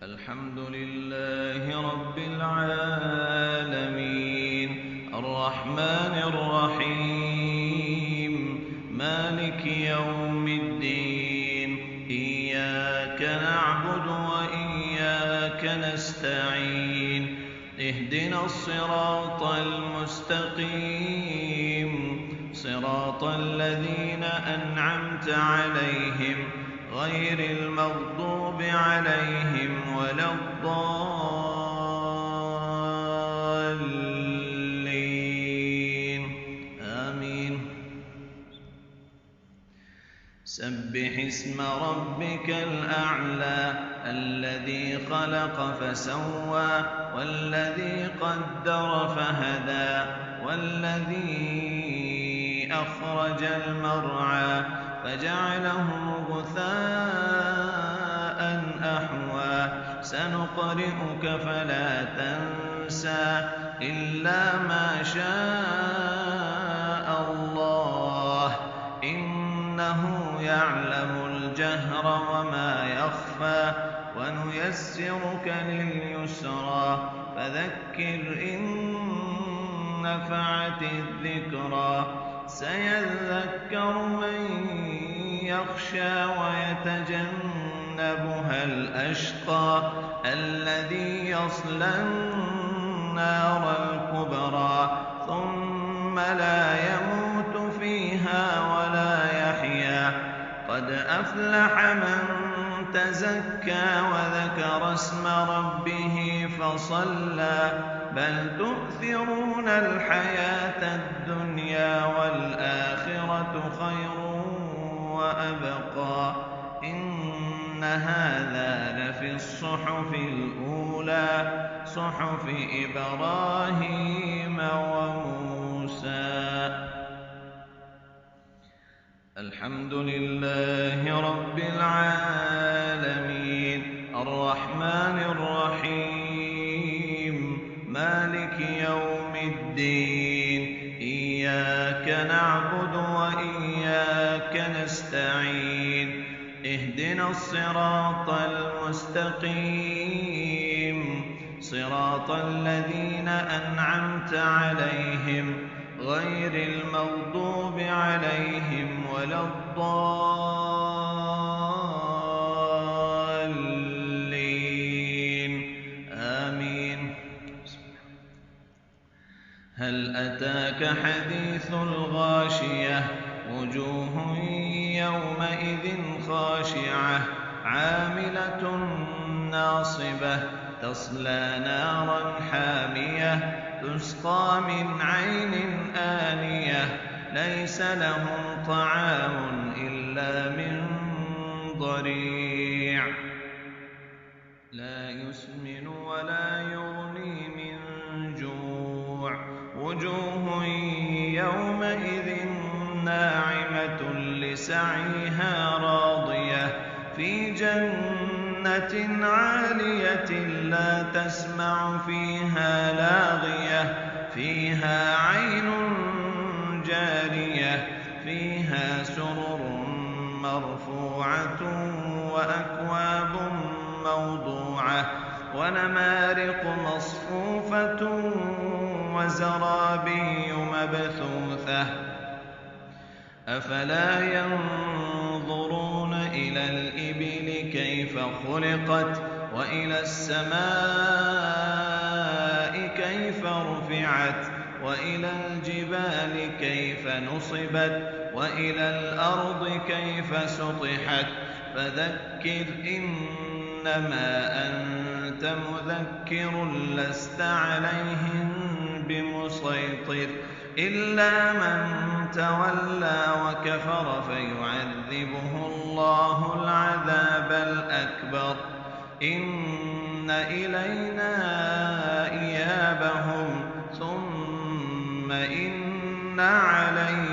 الحمد لله رب العالمين الرحمن الرحيم مالك يوم الدين إياك نعبد وإياك نستعين اهدنا الصراط المستقيم صراط الذين أنعمت عليهم غير المغضوب عليهم ولا الضالين آمين. سبح اسم ربك الأعلى الذي خلق فسوى والذي قدر فهدى والذي أخرج المرعى فجعله غثاء أحوى سنقرئك فلا تنسى إلا ما شاء الله إنه يعلم الجهر وما يخفى ونيسرك لليسرى فذكر إن نفعت الذكرى سيذكر من يخشى ويتجنبها الأشقى الذي يصلى النار الكبرى ثم لا يموت فيها ولا يحيا قد أفلح من تزكى وذكر اسم ربه فصلى بل تؤثرون الحياة الدنيا والآخرة خير وأبقى إن هذا لفي الصحف الأولى صحف إبراهيم وموسى. الحمد لله رب العالمين الرحمن الرحيم مالك يوم الدين إياك نعبد وإياك نستعين اهدنا الصراط المستقيم صراط الذين أنعمت عليهم غير المغضوب عليهم ولا الضالين آمين. هل أتاك حديث الغاشية وجوه يومئذ خاشعة عاملة ناصبة تصلى نارا حامية تسقى من عين آنية ليس لهم طعام إلا من ضريع لا يسمن ولا يغني من جوع وجوه يومئذ ناعمة لسعيها راضية في جنة عالية لا تسمع فيها لاغية فيها عين جارية فيها سرر مرفوعة وأكواب موضوعة ونمارق مصفوفة وزرابي مبثوثة أفلا ينظرون إلى الإبل كيف خلقت وإلى السماء كيف رفعت وإلى الجبال كيف نصبت وإلى الأرض كيف سطحت فذكر إنما أنت مذكر لست عليهم بمسيطر إلا من تولى وكفر فيعذبه الله العذاب الأكبر إن إلينا إيابهم ثم إن علينا